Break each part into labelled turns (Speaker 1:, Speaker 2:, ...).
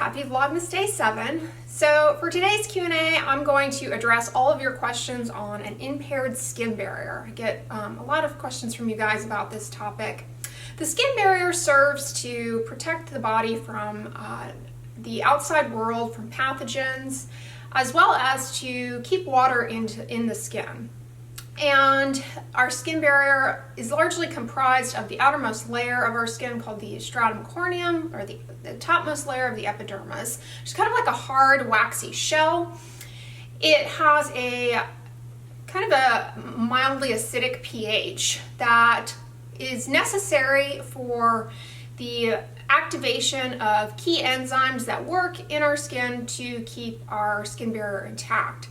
Speaker 1: happy Vlogmas Day 7. So for today's Q&A, I'm going to address all of your questions on an impaired skin barrier. I get a lot of questions from you guys about this topic. The skin barrier serves to protect the body from the outside world, from pathogens, as well as to keep water in the skin. And our skin barrier is largely comprised of the outermost layer of our skin called the stratum corneum, or the topmost layer of the epidermis, which is kind of like a hard, waxy shell. It has a kind of a mildly acidic pH that is necessary for the activation of key enzymes that work in our skin to keep our skin barrier intact.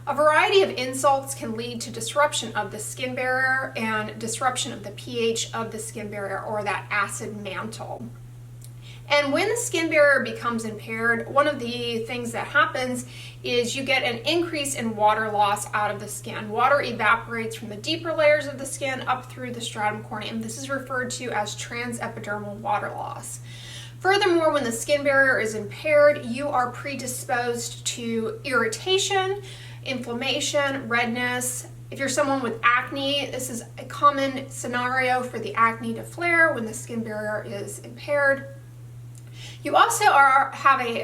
Speaker 1: A variety of insults can lead to disruption of the skin barrier and disruption of the pH of the skin barrier, or that acid mantle. And when the skin barrier becomes impaired, one of the things that happens is you get an increase in water loss out of the skin. Water evaporates from the deeper layers of the skin up through the stratum corneum. This is referred to as transepidermal water loss. Furthermore, when the skin barrier is impaired, you are predisposed to irritation, inflammation, redness. If you're someone with acne, this is a common scenario for the acne to flare when the skin barrier is impaired. You also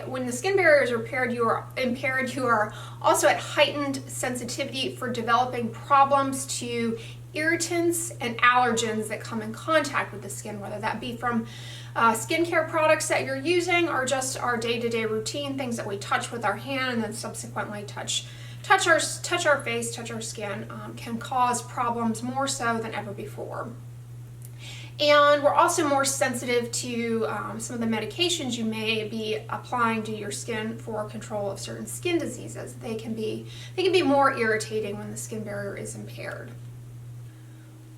Speaker 1: when the skin barrier is impaired, you are also at heightened sensitivity for developing problems to irritants and allergens that come in contact with the skin, whether that be from skincare products that you're using or just our day-to-day routine, things that we touch with our hand and then subsequently touch our face, touch our skin, can cause problems more so than ever before. And we're also more sensitive to some of the medications you may be applying to your skin for control of certain skin diseases. They can be more irritating when the skin barrier is impaired.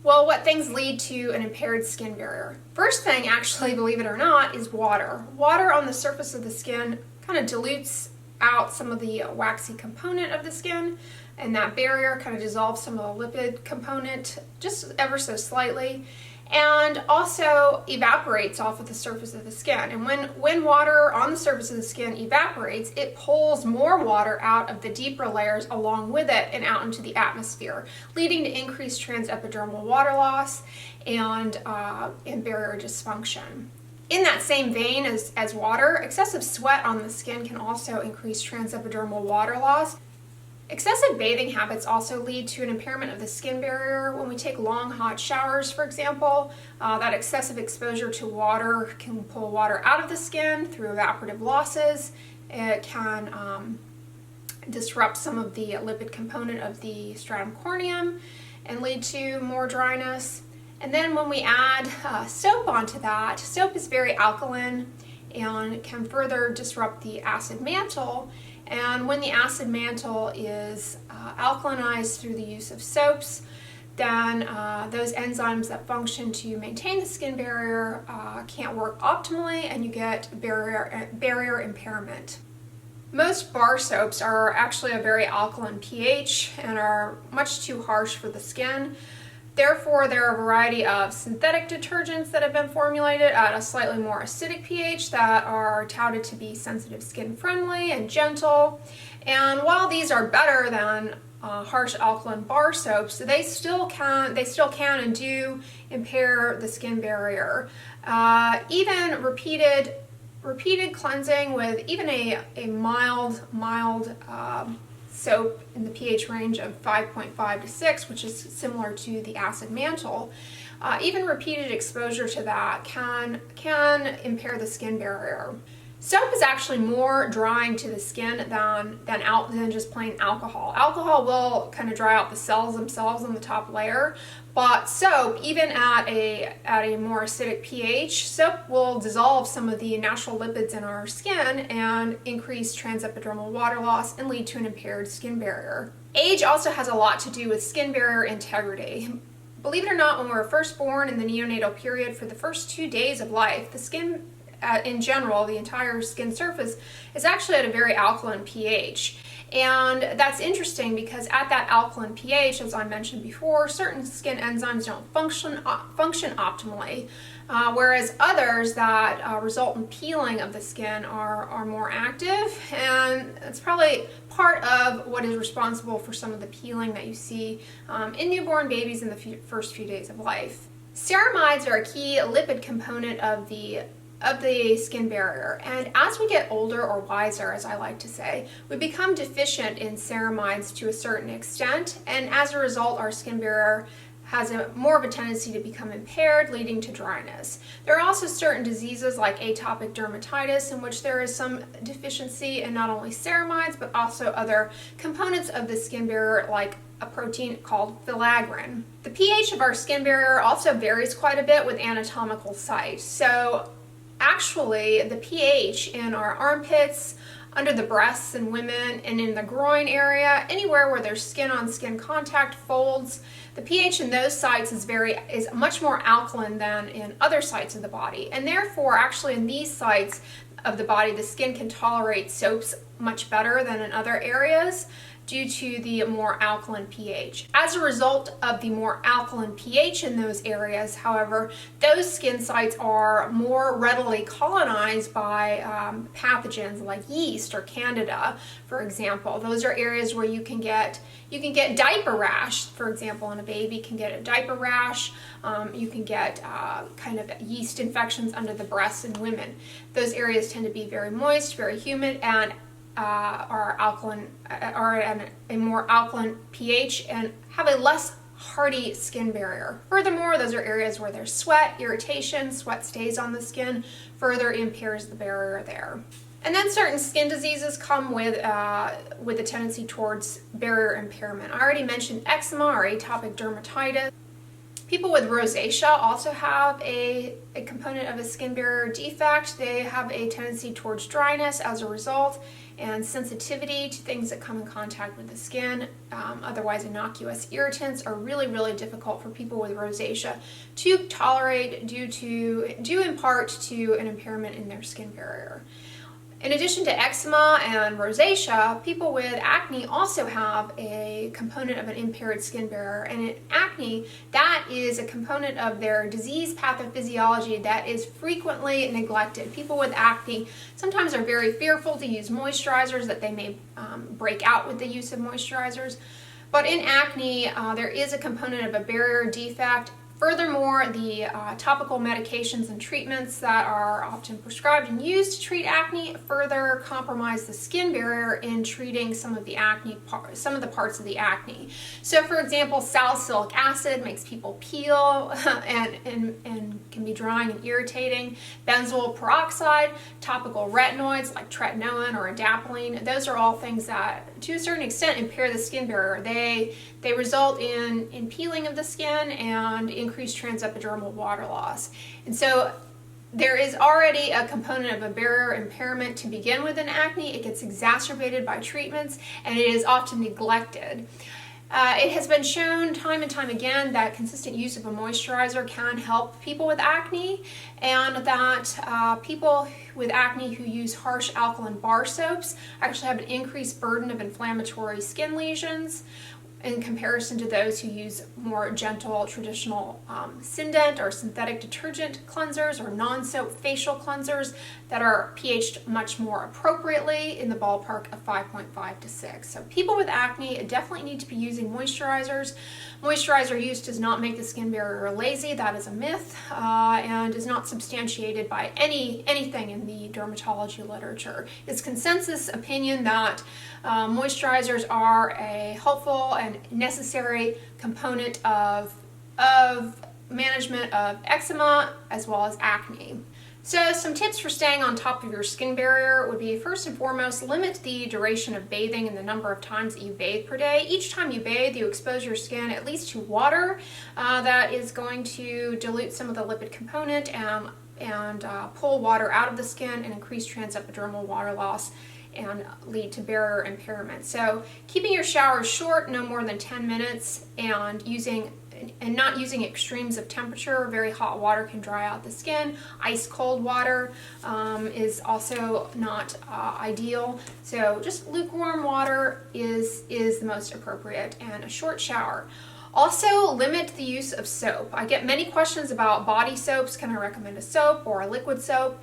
Speaker 1: Well, what things lead to an impaired skin barrier? First thing, actually, believe it or not, is water. Water on the surface of the skin kind of dilutes out some of the waxy component of the skin, and that barrier kind of dissolves some of the lipid component just ever so slightly, and also evaporates off of the surface of the skin. And when water on the surface of the skin evaporates, it pulls more water out of the deeper layers along with it and out into the atmosphere, leading to increased transepidermal water loss and barrier dysfunction. In that same vein as water, excessive sweat on the skin can also increase transepidermal water loss. Excessive bathing habits also lead to an impairment of the skin barrier. When we take long hot showers, for example, that excessive exposure to water can pull water out of the skin through evaporative losses. It can disrupt some of the lipid component of the stratum corneum and lead to more dryness. And then when we add soap onto that, soap is very alkaline and can further disrupt the acid mantle. And when the acid mantle is alkalinized through the use of soaps, then those enzymes that function to maintain the skin barrier can't work optimally, and you get barrier impairment. Most bar soaps are actually a very alkaline pH and are much too harsh for the skin. Therefore, there are a variety of synthetic detergents that have been formulated at a slightly more acidic pH that are touted to be sensitive skin friendly and gentle. And while these are better than harsh alkaline bar soaps, they still can and do impair the skin barrier. Even repeated cleansing with even a mild soap in the pH range of 5.5 to 6, which is similar to the acid mantle, even repeated exposure to that can impair the skin barrier. Soap is actually more drying to the skin than just plain alcohol. Alcohol will kind of dry out the cells themselves on the top layer, but soap, even at a more acidic pH, soap will dissolve some of the natural lipids in our skin and increase transepidermal water loss and lead to an impaired skin barrier. Age also has a lot to do with skin barrier integrity. Believe it or not, when we're first born in the neonatal period, for the first 2 days of life, the skin in general, the entire skin surface is actually at a very alkaline pH. And that's interesting because at that alkaline pH, as I mentioned before, certain skin enzymes don't function optimally. whereas others that result in peeling of the skin are more active, and it's probably part of what is responsible for some of the peeling that you see in newborn babies in the first few days of life. Ceramides are a key lipid component of the skin barrier, and as we get older, or wiser as I like to say, we become deficient in ceramides to a certain extent, and as a result our skin barrier has more of a tendency to become impaired, leading to dryness. There are also certain diseases like atopic dermatitis in which there is some deficiency in not only ceramides but also other components of the skin barrier, like a protein called filaggrin. The pH of our skin barrier also varies quite a bit with anatomical site. So actually the pH in our armpits, under the breasts in women, and in the groin area, anywhere where there's skin-on-skin contact, folds, the pH in those sites is much more alkaline than in other sites of the body, and therefore actually in these sites of the body the skin can tolerate soaps much better than in other areas due to the more alkaline pH. As a result of the more alkaline pH in those areas, however, those skin sites are more readily colonized by pathogens like yeast or candida, for example. Those are areas where you can get diaper rash, for example, in a baby can get a diaper rash. You can get kind of yeast infections under the breasts in women. Those areas tend to be very moist, very humid, and are at a more alkaline pH and have a less hardy skin barrier. Furthermore, those are areas where there's sweat, irritation, sweat stays on the skin, further impairs the barrier there. And then certain skin diseases come with a tendency towards barrier impairment. I already mentioned eczema or atopic dermatitis. People with rosacea also have a component of a skin barrier defect. They have a tendency towards dryness as a result, and sensitivity to things that come in contact with the skin. Otherwise innocuous irritants are really, really difficult for people with rosacea to tolerate due in part to an impairment in their skin barrier. In addition to eczema and rosacea, people with acne also have a component of an impaired skin barrier. And in acne, that is a component of their disease pathophysiology that is frequently neglected. People with acne sometimes are very fearful to use moisturizers, that they may break out with the use of moisturizers. But in acne, there is a component of a barrier defect. Furthermore, the topical medications and treatments that are often prescribed and used to treat acne further compromise the skin barrier in treating some of the parts of the acne. So, for example, salicylic acid makes people peel and can be drying and irritating. Benzoyl peroxide, topical retinoids like tretinoin or adapalene, those are all things that, to a certain extent, impair the skin barrier. They result in peeling of the skin and increased transepidermal water loss. And so there is already a component of a barrier impairment to begin with in acne. It gets exacerbated by treatments, and it is often neglected. It has been shown time and time again that consistent use of a moisturizer can help people with acne, and that people with acne who use harsh alkaline bar soaps actually have an increased burden of inflammatory skin lesions in comparison to those who use more gentle traditional Sindent or synthetic detergent cleansers or non-soap facial cleansers that are pH'd much more appropriately in the ballpark of 5.5 to 6. So people with acne definitely need to be using moisturizers. Moisturizer use does not make the skin barrier lazy. That is a myth and is not substantiated by anything in the dermatology literature. It's consensus opinion that moisturizers are a helpful and necessary component of management of eczema as well as acne. So some tips for staying on top of your skin barrier would be, first and foremost, limit the duration of bathing and the number of times that you bathe per day. Each time you bathe, you expose your skin at least to water that is going to dilute some of the lipid component and pull water out of the skin and increase transepidermal water loss and lead to barrier impairment. So keeping your showers short, no more than 10 minutes, and not using extremes of temperature. Very hot water can dry out the skin. Ice cold water is also not ideal. So just lukewarm water is the most appropriate, and a short shower. Also, limit the use of soap. I get many questions about body soaps. Can I recommend a soap or a liquid soap?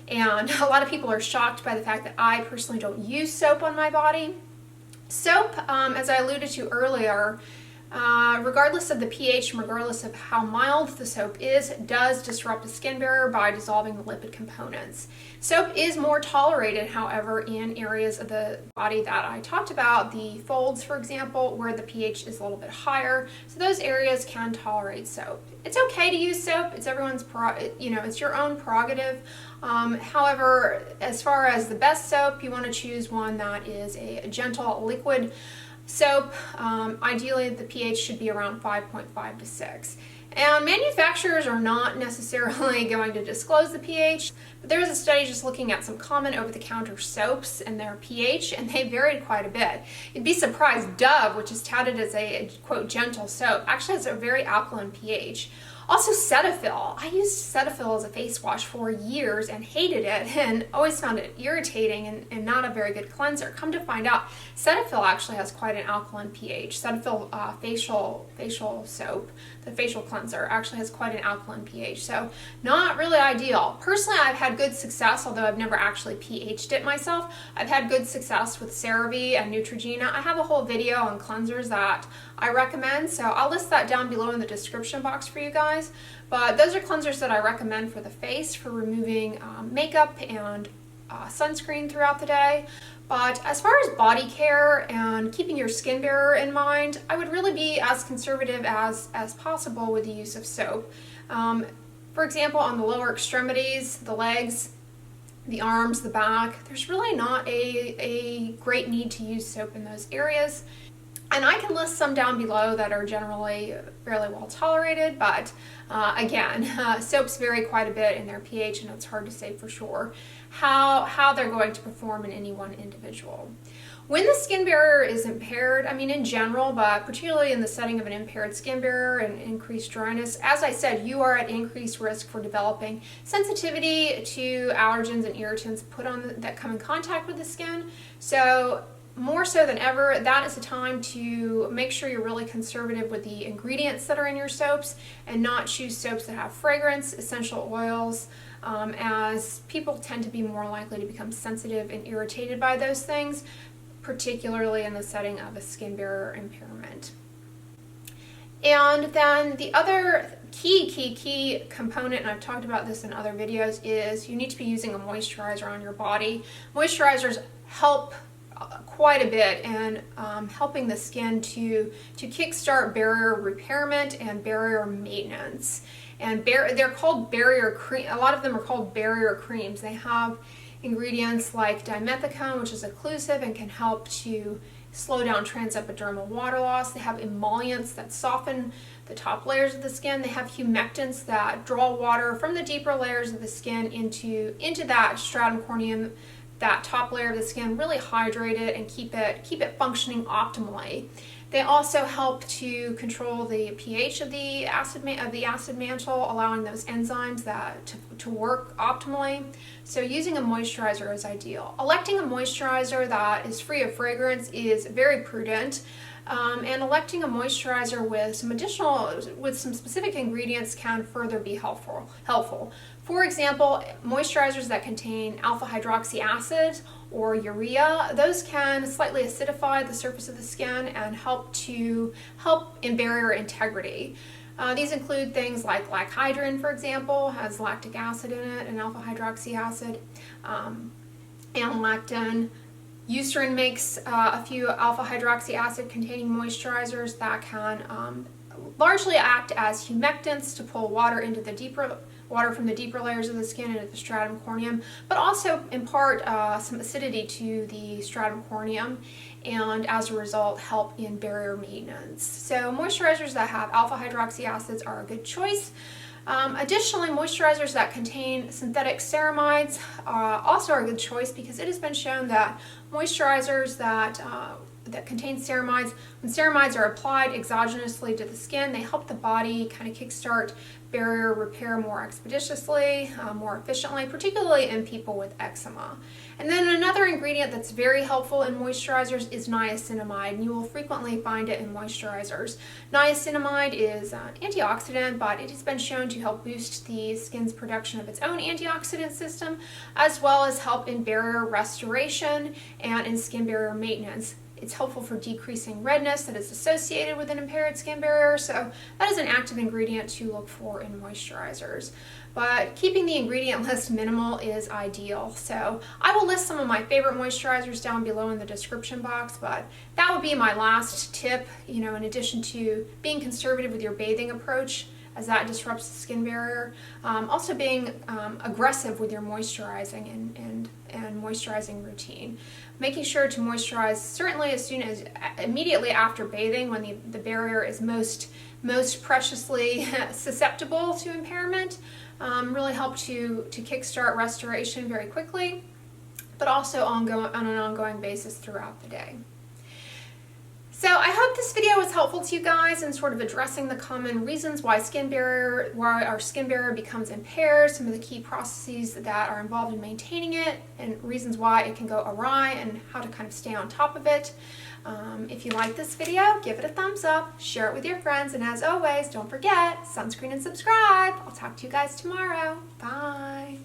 Speaker 1: And a lot of people are shocked by the fact that I personally don't use soap on my body. Soap, as I alluded to earlier, regardless of the pH and regardless of how mild the soap is, does disrupt the skin barrier by dissolving the lipid components. Soap is more tolerated, however, in areas of the body that I talked about, the folds, for example, where the pH is a little bit higher. So those areas can tolerate soap. It's okay to use soap. It's everyone's, it's your own prerogative. However, as far as the best soap, you want to choose one that is a gentle liquid soap. Ideally, the pH should be around 5.5 to 6. And manufacturers are not necessarily going to disclose the pH, but there was a study just looking at some common over-the-counter soaps and their pH, and they varied quite a bit. You'd be surprised, Dove, which is touted as a, quote, gentle soap, actually has a very alkaline pH. Also, Cetaphil. I used Cetaphil as a face wash for years and hated it and always found it irritating and not a very good cleanser. Come to find out, Cetaphil actually has quite an alkaline pH. Cetaphil facial soap, the facial cleanser, actually has quite an alkaline pH. So not really ideal. Personally, I've had good success, although I've never actually pH'd it myself. I've had good success with CeraVe and Neutrogena. I have a whole video on cleansers that I recommend, so I'll list that down below in the description box for you guys. But those are cleansers that I recommend for the face, for removing makeup and sunscreen throughout the day. But as far as body care and keeping your skin barrier in mind, I would really be as conservative as possible with the use of soap. For example, on the lower extremities, the legs, the arms, the back, there's really not a great need to use soap in those areas. And I can list some down below that are generally fairly well tolerated, but again, soaps vary quite a bit in their pH, and it's hard to say for sure how they're going to perform in any one individual. When the skin barrier is impaired, I mean in general, but particularly in the setting of an impaired skin barrier and increased dryness, as I said, you are at increased risk for developing sensitivity to allergens and irritants that come in contact with the skin. So more so than ever, that is the time to make sure you're really conservative with the ingredients that are in your soaps and not choose soaps that have fragrance, essential oils, as people tend to be more likely to become sensitive and irritated by those things, particularly in the setting of a skin barrier impairment. And then the other key component, and I've talked about this in other videos, is you need to be using a moisturizer on your body. Moisturizers help quite a bit in helping the skin to kickstart barrier repairment and barrier maintenance. And they're called barrier cream. A lot of them are called barrier creams. They have ingredients like dimethicone, which is occlusive and can help to slow down transepidermal water loss. They have emollients that soften the top layers of the skin. They have humectants that draw water from the deeper layers of the skin into that stratum corneum, that top layer of the skin, really hydrate it and keep it functioning optimally. They also help to control the pH of the acid mantle, allowing those enzymes to work optimally. So using a moisturizer is ideal. Electing a moisturizer that is free of fragrance is very prudent. And electing a moisturizer with some specific ingredients can further be helpful. For example, moisturizers that contain alpha hydroxy acid or urea, those can slightly acidify the surface of the skin and help in barrier integrity. These include things like lachydrin, for example, has lactic acid in it, and alpha hydroxy acid, and lactin. Eucerin makes a few alpha hydroxy acid containing moisturizers that can largely act as humectants to pull water from the deeper layers of the skin into the stratum corneum, but also impart some acidity to the stratum corneum, and as a result help in barrier maintenance. So moisturizers that have alpha hydroxy acids are a good choice. Additionally, moisturizers that contain synthetic ceramides also are a good choice, because it has been shown that moisturizers that that contain ceramides. When ceramides are applied exogenously to the skin, they help the body kind of kickstart barrier repair more expeditiously, more efficiently, particularly in people with eczema. And then another ingredient that's very helpful in moisturizers is niacinamide, and you will frequently find it in moisturizers. Niacinamide is an antioxidant, but it has been shown to help boost the skin's production of its own antioxidant system, as well as help in barrier restoration and in skin barrier maintenance. It's helpful for decreasing redness that is associated with an impaired skin barrier, so that is an active ingredient to look for in moisturizers. But keeping the ingredient list minimal is ideal. So I will list some of my favorite moisturizers down below in the description box, but that would be my last tip, in addition to being conservative with your bathing approach, as that disrupts the skin barrier. Also being aggressive with your moisturizing and moisturizing routine. Making sure to moisturize certainly immediately after bathing, when the barrier is most preciously susceptible to impairment. Really help to kickstart restoration very quickly, but also on an ongoing basis throughout the day. So I hope this video was helpful to you guys in sort of addressing the common reasons why our skin barrier becomes impaired, some of the key processes that are involved in maintaining it, and reasons why it can go awry and how to kind of stay on top of it. If you like this video, give it a thumbs up, share it with your friends, and as always, don't forget, sunscreen and subscribe. I'll talk to you guys tomorrow. Bye.